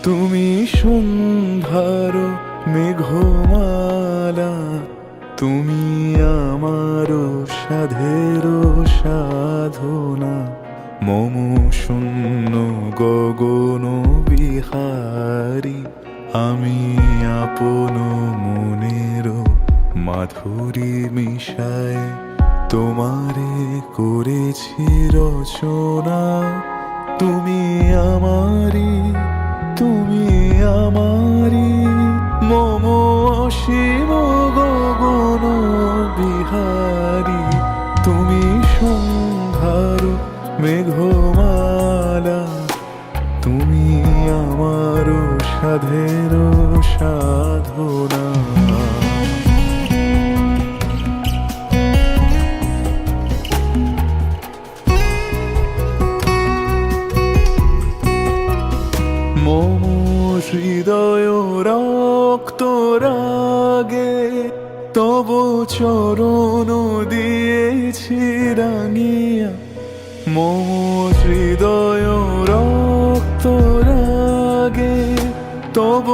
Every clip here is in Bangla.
তুমি সন্ধ্যার মেঘমালা, তুমি আমার সাধের সাধনা। মম শূন্য গগন বিহারী, আমি আপন মনের মাধুরী মিশায় তোমারে করেছি রচনা। তুমি আমারি, তুমি আমারি, মম অসীম গগন বিহারী। তুমি সন্ধ্যার মেঘমালা, তুমি আমার সাধের সাধনা। মম হৃদয় রক্ত রাগে তব চরণ দিয়েছি রাঙিয়া। মম হৃদয় রক্ত রাগে তব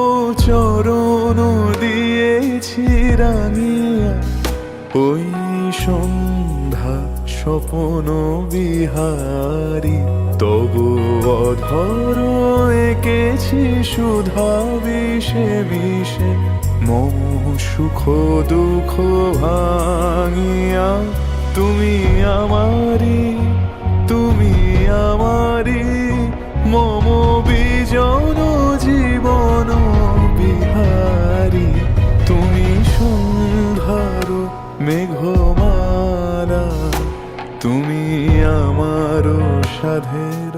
চরণ দিয়েছি রাঙিয়া। ওই সন্ধ্যা স্বপন বিহারী, তবু অধর এঁকেছি সুধা বিষে বিষে। মম সুখ দুঃখ ভাঙিয়া, তুমি আমারি, তুমি আমারি, মম বিজন জীবন বিহারী। তুমি সন্ধ্যার মেঘমালা, তুমি আমার সাধের